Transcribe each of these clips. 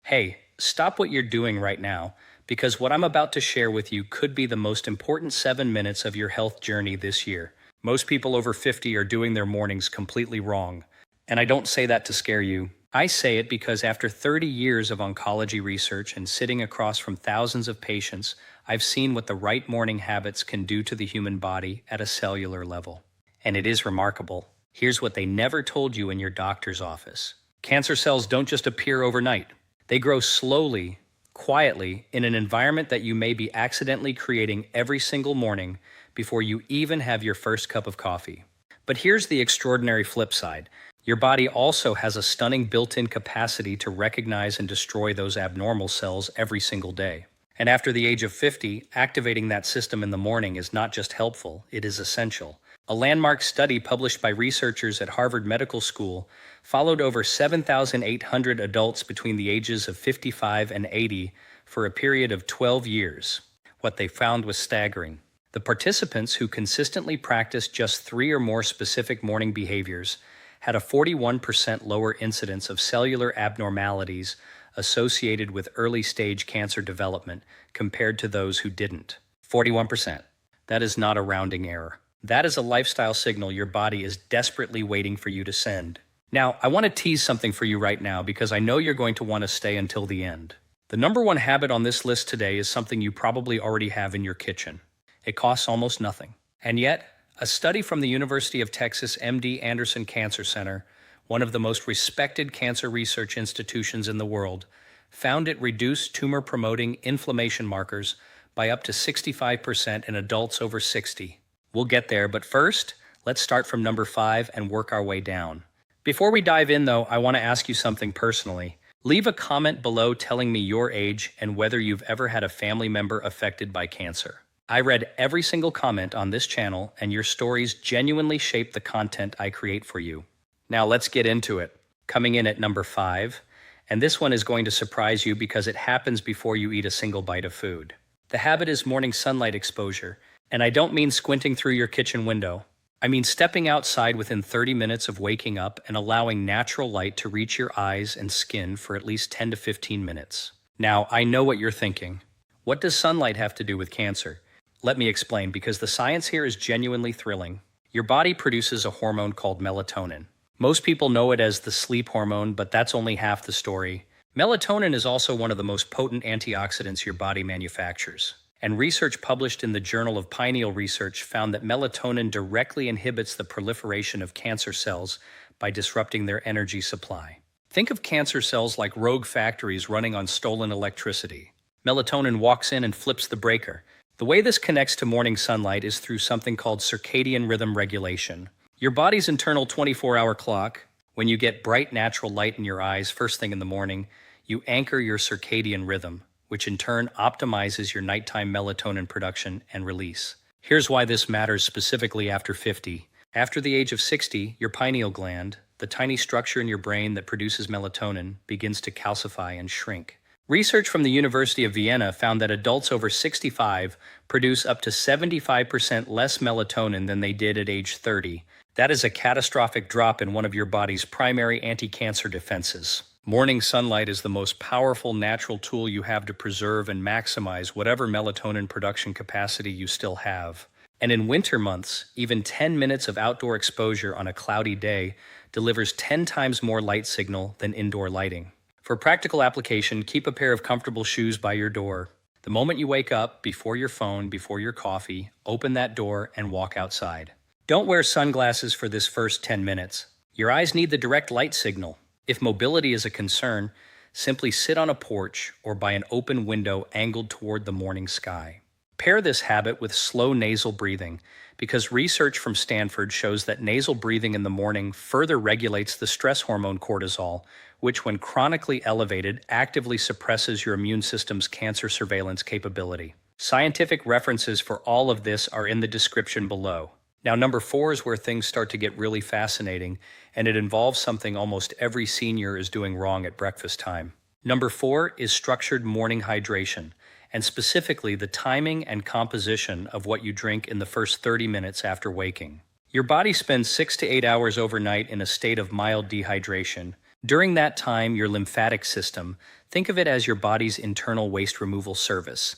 Hey, stop what you're doing right now, because what I'm about to share with you could be the most important 7 minutes of your health journey this year. Most people over 50 are doing their mornings completely wrong. And I don't say that to scare you. I say it because after 30 years of oncology research and sitting across from thousands of patients, I've seen what the right morning habits can do to the human body at a cellular level. And it is remarkable. Here's what they never told you in your doctor's office. Cancer cells don't just appear overnight. They grow slowly, quietly, in an environment that you may be accidentally creating every single morning before you even have your first cup of coffee. But here's the extraordinary flip side. Your body also has a stunning built-in capacity to recognize and destroy those abnormal cells every single day. And after the age of 50, activating that system in the morning is not just helpful, it is essential. A landmark study published by researchers at Harvard Medical School followed over 7,800 adults between the ages of 55 and 80 for a period of 12 years. What they found was staggering. The participants who consistently practiced just 3 or more specific morning behaviors had a 41% lower incidence of cellular abnormalities associated with early-stage cancer development compared to those who didn't. 41%. That is not a rounding error. That is a lifestyle signal your body is desperately waiting for you to send. Now, I want to tease something for you right now because I know you're going to want to stay until the end. The number one habit on this list today is something you probably already have in your kitchen. It costs almost nothing. And yet, a study from the University of Texas MD Anderson Cancer Center, one of the most respected cancer research institutions in the world, found it reduced tumor-promoting inflammation markers by up to 65% in adults over 60. We'll get there, but first, let's start from number 5 and work our way down. Before we dive in, though, I want to ask you something personally. Leave a comment below telling me your age and whether you've ever had a family member affected by cancer. I read every single comment on this channel, and your stories genuinely shape the content I create for you. Now let's get into it. Coming in at number 5, and this one is going to surprise you because it happens before you eat a single bite of food. The habit is morning sunlight exposure, and I don't mean squinting through your kitchen window. I mean stepping outside within 30 minutes of waking up and allowing natural light to reach your eyes and skin for at least 10 to 15 minutes. Now, I know what you're thinking. What does sunlight have to do with cancer? Let me explain, because the science here is genuinely thrilling. Your body produces a hormone called melatonin. Most people know it as the sleep hormone, but that's only half the story. Melatonin is also one of the most potent antioxidants your body manufactures. And research published in the Journal of Pineal Research found that melatonin directly inhibits the proliferation of cancer cells by disrupting their energy supply. Think of cancer cells like rogue factories running on stolen electricity. Melatonin walks in and flips the breaker. The way this connects to morning sunlight is through something called circadian rhythm regulation. Your body's internal 24-hour clock. When you get bright natural light in your eyes first thing in the morning, you anchor your circadian rhythm, which in turn optimizes your nighttime melatonin production and release. Here's why this matters specifically after 50. After the age of 60, your pineal gland, the tiny structure in your brain that produces melatonin, begins to calcify and shrink. Research from the University of Vienna found that adults over 65 produce up to 75% less melatonin than they did at age 30. That is a catastrophic drop in one of your body's primary anti-cancer defenses. Morning sunlight is the most powerful natural tool you have to preserve and maximize whatever melatonin production capacity you still have. And in winter months, even 10 minutes of outdoor exposure on a cloudy day delivers 10 times more light signal than indoor lighting. For practical application, keep a pair of comfortable shoes by your door. The moment you wake up, before your phone, before your coffee, open that door and walk outside. Don't wear sunglasses for this first 10 minutes. Your eyes need the direct light signal. If mobility is a concern, simply sit on a porch or by an open window angled toward the morning sky. Pair this habit with slow nasal breathing, because research from Stanford shows that nasal breathing in the morning further regulates the stress hormone cortisol, which, when chronically elevated, actively suppresses your immune system's cancer surveillance capability. Scientific references for all of this are in the description below. Now, number 4 is where things start to get really fascinating, and it involves something almost every senior is doing wrong at breakfast time. Number 4 is structured morning hydration, and specifically the timing and composition of what you drink in the first 30 minutes after waking. Your body spends 6 to 8 hours overnight in a state of mild dehydration, During that time, your lymphatic system, think of it as your body's internal waste removal service,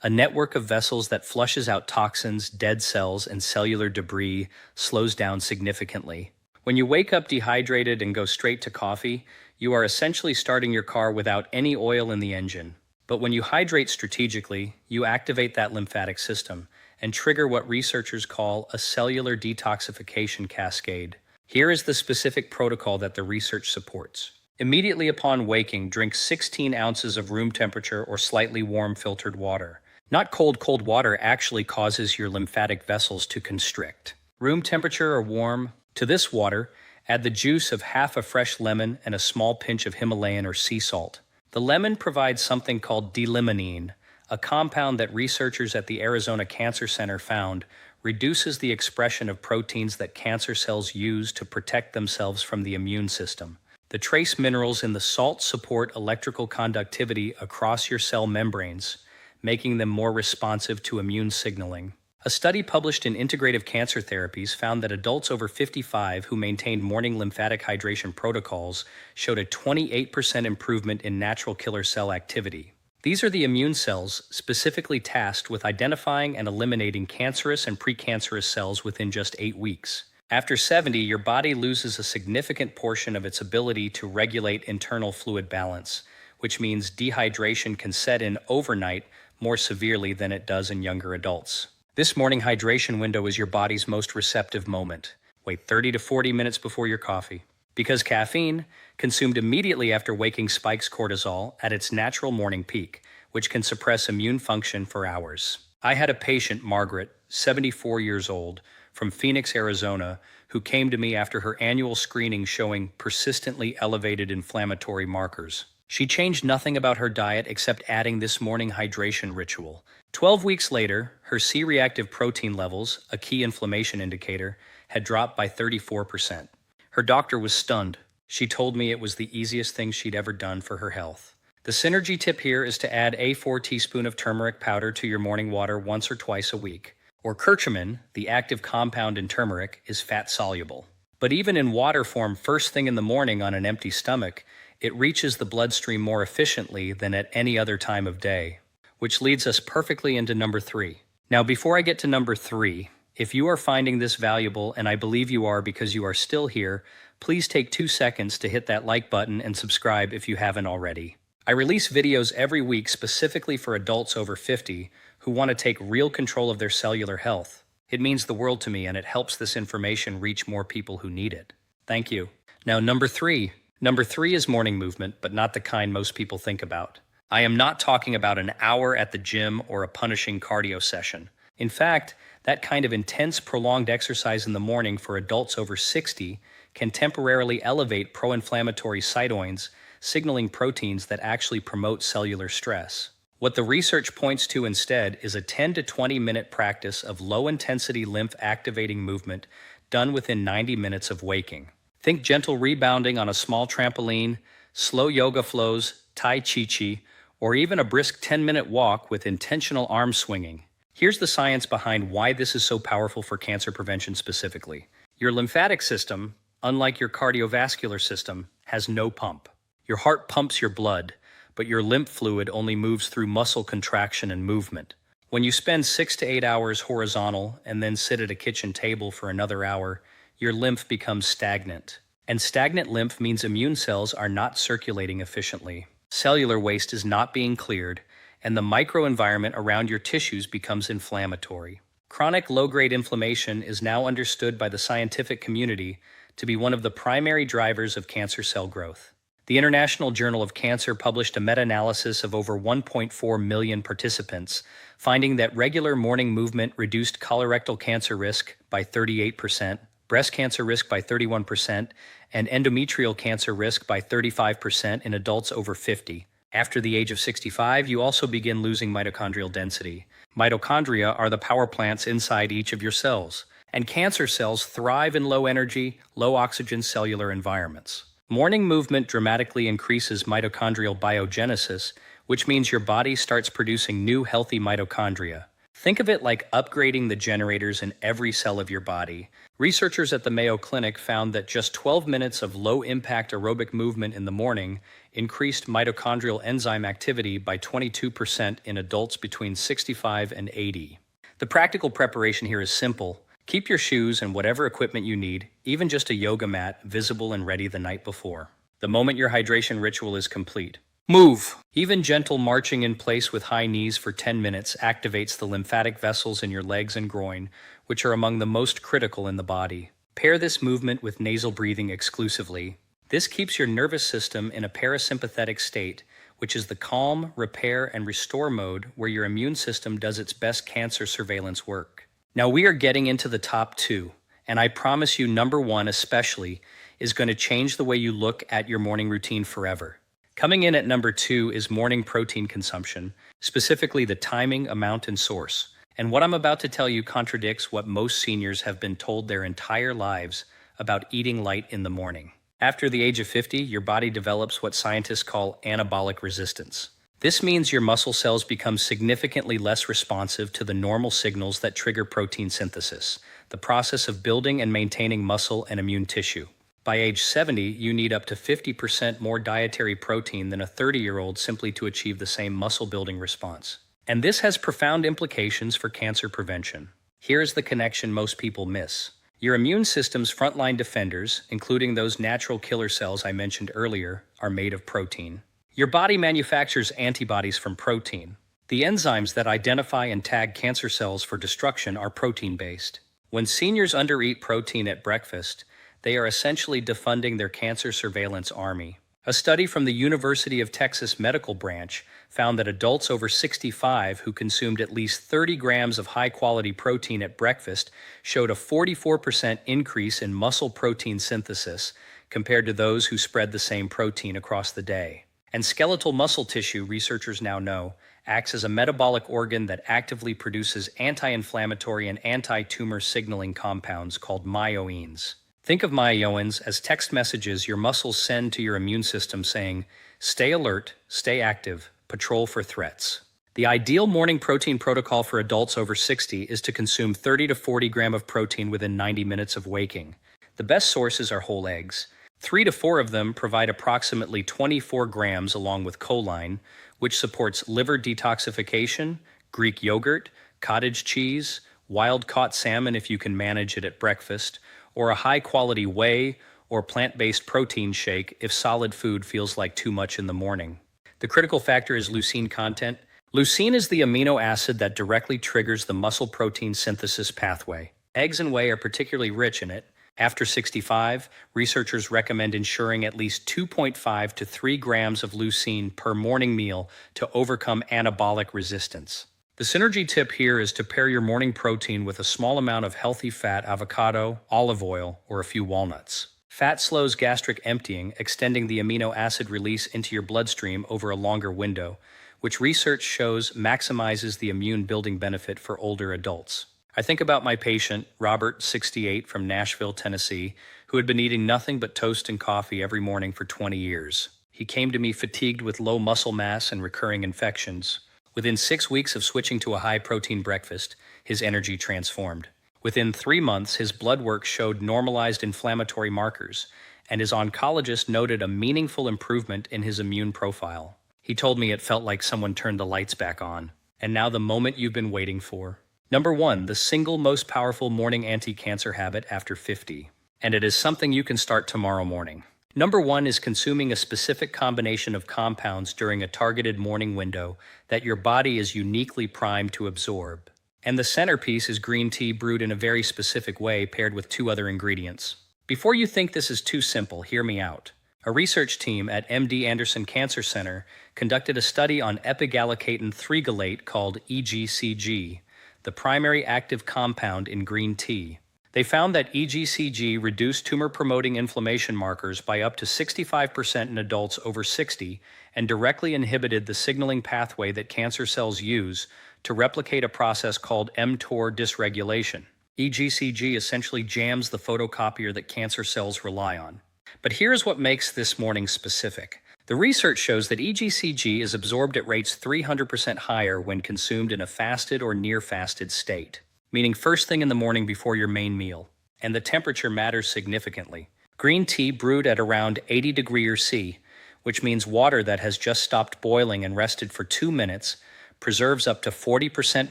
a network of vessels that flushes out toxins, dead cells, and cellular debris, slows down significantly. When you wake up dehydrated and go straight to coffee, you are essentially starting your car without any oil in the engine. But when you hydrate strategically, you activate that lymphatic system and trigger what researchers call a cellular detoxification cascade. Here is the specific protocol that the research supports. Immediately upon waking, drink 16 ounces of room temperature or slightly warm filtered water. Not cold water actually causes your lymphatic vessels to constrict. Room temperature or warm. To this water, add the juice of half a fresh lemon and a small pinch of Himalayan or sea salt. The lemon provides something called D-limonene, a compound that researchers at the Arizona Cancer Center found reduces the expression of proteins that cancer cells use to protect themselves from the immune system. The trace minerals in the salt support electrical conductivity across your cell membranes, making them more responsive to immune signaling. A study published in Integrative Cancer Therapies found that adults over 55 who maintained morning lymphatic hydration protocols showed a 28% improvement in natural killer cell activity. These are the immune cells specifically tasked with identifying and eliminating cancerous and precancerous cells within just 8 weeks. After 70, your body loses a significant portion of its ability to regulate internal fluid balance, which means dehydration can set in overnight more severely than it does in younger adults. This morning hydration window is your body's most receptive moment. Wait 30 to 40 minutes before your coffee. Because caffeine, consumed immediately after waking, spikes cortisol at its natural morning peak, which can suppress immune function for hours. I had a patient, Margaret, 74 years old, from Phoenix, Arizona, who came to me after her annual screening showing persistently elevated inflammatory markers. She changed nothing about her diet except adding this morning hydration ritual. 12 weeks later, her C-reactive protein levels, a key inflammation indicator, had dropped by 34%. Her doctor was stunned. She told me it was the easiest thing she'd ever done for her health. The synergy tip here is to add a 4 teaspoon of turmeric powder to your morning water once or twice a week. Or curcumin, the active compound in turmeric, is fat-soluble. But even in water form first thing in the morning on an empty stomach, it reaches the bloodstream more efficiently than at any other time of day. Which leads us perfectly into number 3. Now, before I get to number 3, if you are finding this valuable, and I believe you are because you are still here, please take 2 seconds to hit that like button and subscribe if you haven't already. I release videos every week specifically for adults over 50 who want to take real control of their cellular health. It means the world to me, and it helps this information reach more people who need it. Thank you. Now, number 3. Number 3 is morning movement, but not the kind most people think about. I am not talking about an hour at the gym or a punishing cardio session. In fact, that kind of intense, prolonged exercise in the morning for adults over 60 can temporarily elevate pro-inflammatory cytokines, signaling proteins that actually promote cellular stress. What the research points to instead is a 10 to 20 minute practice of low-intensity lymph-activating movement done within 90 minutes of waking. Think gentle rebounding on a small trampoline, slow yoga flows, Tai Chi, or even a brisk 10-minute walk with intentional arm swinging. Here's the science behind why this is so powerful for cancer prevention specifically. Your lymphatic system, unlike your cardiovascular system, has no pump. Your heart pumps your blood, but your lymph fluid only moves through muscle contraction and movement. When you spend 6 to 8 hours horizontal and then sit at a kitchen table for another hour, your lymph becomes stagnant. And stagnant lymph means immune cells are not circulating efficiently. Cellular waste is not being cleared, and the microenvironment around your tissues becomes inflammatory. Chronic low-grade inflammation is now understood by the scientific community to be one of the primary drivers of cancer cell growth. The International Journal of Cancer published a meta-analysis of over 1.4 million participants, finding that regular morning movement reduced colorectal cancer risk by 38%, breast cancer risk by 31%, and endometrial cancer risk by 35% in adults over 50. After the age of 65, you also begin losing mitochondrial density. Mitochondria are the power plants inside each of your cells, and cancer cells thrive in low-energy, low-oxygen cellular environments. Morning movement dramatically increases mitochondrial biogenesis, which means your body starts producing new healthy mitochondria. Think of it like upgrading the generators in every cell of your body. Researchers at the Mayo Clinic found that just 12 minutes of low-impact aerobic movement in the morning increased mitochondrial enzyme activity by 22% in adults between 65 and 80. The practical preparation here is simple. Keep your shoes and whatever equipment you need, even just a yoga mat, visible and ready the night before. The moment your hydration ritual is complete, move! Even gentle marching in place with high knees for 10 minutes activates the lymphatic vessels in your legs and groin, which are among the most critical in the body. Pair this movement with nasal breathing exclusively. This keeps your nervous system in a parasympathetic state, which is the calm, repair, and restore mode where your immune system does its best cancer surveillance work. Now we are getting into the top two, and I promise you number one especially is going to change the way you look at your morning routine forever. Coming in at number two is morning protein consumption, specifically the timing, amount, and source. And what I'm about to tell you contradicts what most seniors have been told their entire lives about eating light in the morning. After the age of 50, your body develops what scientists call anabolic resistance. This means your muscle cells become significantly less responsive to the normal signals that trigger protein synthesis, the process of building and maintaining muscle and immune tissue. By age 70, you need up to 50% more dietary protein than a 30-year-old simply to achieve the same muscle-building response. And this has profound implications for cancer prevention. Here's the connection most people miss. Your immune system's frontline defenders, including those natural killer cells I mentioned earlier, are made of protein. Your body manufactures antibodies from protein. The enzymes that identify and tag cancer cells for destruction are protein-based. When seniors undereat protein at breakfast, they are essentially defunding their cancer surveillance army. A study from the University of Texas Medical Branch found that adults over 65 who consumed at least 30 grams of high-quality protein at breakfast showed a 44% increase in muscle protein synthesis compared to those who spread the same protein across the day. And skeletal muscle tissue, researchers now know, acts as a metabolic organ that actively produces anti-inflammatory and anti-tumor signaling compounds called myoines. Think of myoins as text messages your muscles send to your immune system saying, stay alert, stay active, patrol for threats. The ideal morning protein protocol for adults over 60 is to consume 30 to 40 grams of protein within 90 minutes of waking. The best sources are whole eggs. 3 to 4 of them provide approximately 24 grams along with choline, which supports liver detoxification, Greek yogurt, cottage cheese, wild-caught salmon if you can manage it at breakfast, or a high-quality whey or plant-based protein shake if solid food feels like too much in the morning. The critical factor is leucine content. Leucine is the amino acid that directly triggers the muscle protein synthesis pathway. Eggs and whey are particularly rich in it. After 65, researchers recommend ensuring at least 2.5 to 3 grams of leucine per morning meal to overcome anabolic resistance. The synergy tip here is to pair your morning protein with a small amount of healthy fat, avocado, olive oil, or a few walnuts. Fat slows gastric emptying, extending the amino acid release into your bloodstream over a longer window, which research shows maximizes the immune building benefit for older adults. I think about my patient, Robert, 68, from Nashville, Tennessee, who had been eating nothing but toast and coffee every morning for 20 years. He came to me fatigued with low muscle mass and recurring infections. Within 6 weeks of switching to a high-protein breakfast, his energy transformed. Within 3 months, his blood work showed normalized inflammatory markers, and his oncologist noted a meaningful improvement in his immune profile. He told me it felt like someone turned the lights back on. And now the moment you've been waiting for. Number 1, the single most powerful morning anti-cancer habit after 50. And it is something you can start tomorrow morning. Number 1 is consuming a specific combination of compounds during a targeted morning window that your body is uniquely primed to absorb. And the centerpiece is green tea brewed in a very specific way paired with 2 other ingredients. Before you think this is too simple, hear me out. A research team at MD Anderson Cancer Center conducted a study on epigallocatine 3-galate called EGCG, the primary active compound in green tea. They found that EGCG reduced tumor-promoting inflammation markers by up to 65% in adults over 60 and directly inhibited the signaling pathway that cancer cells use to replicate a process called mTOR dysregulation. EGCG essentially jams the photocopier that cancer cells rely on. But here's what makes this morning specific. The research shows that EGCG is absorbed at rates 300% higher when consumed in a fasted or near fasted state, meaning first thing in the morning before your main meal. And the temperature matters significantly. Green tea brewed at around 80 degrees C, which means water that has just stopped boiling and rested for 2 minutes, preserves up to 40%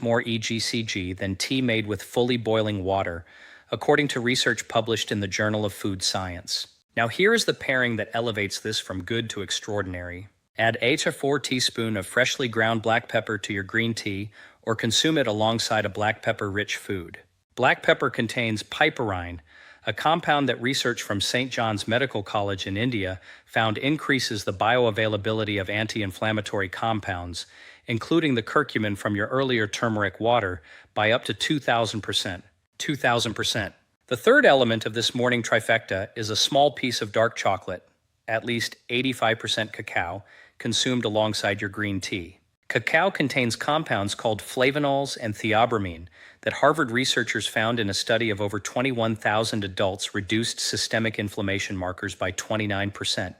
more EGCG than tea made with fully boiling water, according to research published in the Journal of Food Science. Now here is the pairing that elevates this from good to extraordinary. Add a 4 teaspoons of freshly ground black pepper to your green tea, or consume it alongside a black pepper-rich food. Black pepper contains piperine, a compound that research from St. John's Medical College in India found increases the bioavailability of anti-inflammatory compounds, including the curcumin from your earlier turmeric water, by up to 2,000%. 2,000%. The third element of this morning trifecta is a small piece of dark chocolate, at least 85% cacao, consumed alongside your green tea. Cacao contains compounds called flavonols and theobromine that Harvard researchers found in a study of over 21,000 adults reduced systemic inflammation markers by 29%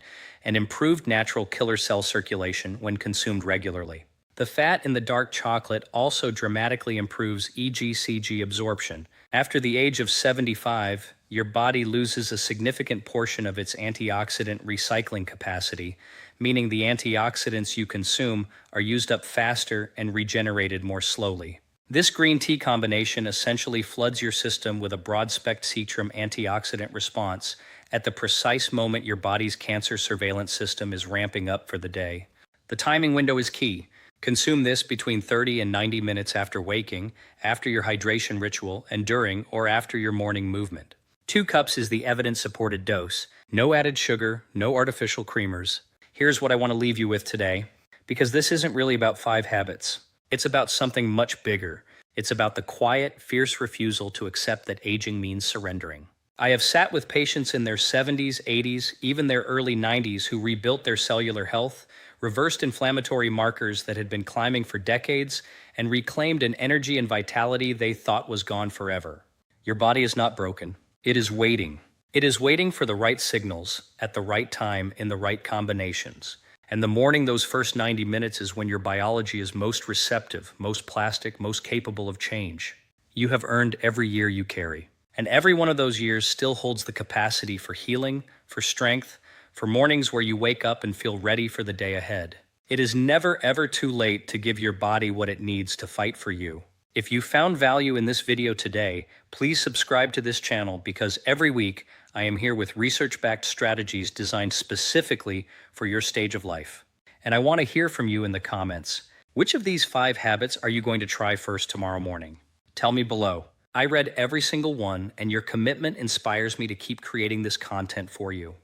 and improved natural killer cell circulation when consumed regularly. The fat in the dark chocolate also dramatically improves EGCG absorption. After the age of 75, your body loses a significant portion of its antioxidant recycling capacity, meaning the antioxidants you consume are used up faster and regenerated more slowly. This green tea combination essentially floods your system with a broad-spectrum antioxidant response at the precise moment your body's cancer surveillance system is ramping up for the day. The timing window is key. Consume this between 30 and 90 minutes after waking, after your hydration ritual, and during or after your morning movement. 2 cups is the evidence-supported dose. No added sugar, no artificial creamers. Here's what I want to leave you with today, because this isn't really about 5 habits. It's about something much bigger. It's about the quiet, fierce refusal to accept that aging means surrendering. I have sat with patients in their 70s, 80s, even their early 90s who rebuilt their cellular health, reversed inflammatory markers that had been climbing for decades, and reclaimed an energy and vitality they thought was gone forever. Your body is not broken. It is waiting. It is waiting for the right signals, at the right time, in the right combinations. And the morning, those first 90 minutes, is when your biology is most receptive, most plastic, most capable of change. You have earned every year you carry. And every one of those years still holds the capacity for healing, for strength, for mornings where you wake up and feel ready for the day ahead. It is never ever too late to give your body what it needs to fight for you. If you found value in this video today, please subscribe to this channel, because every week I am here with research-backed strategies designed specifically for your stage of life. And I want to hear from you in the comments. Which of these 5 habits are you going to try first tomorrow morning? Tell me below. I read every single one, and your commitment inspires me to keep creating this content for you.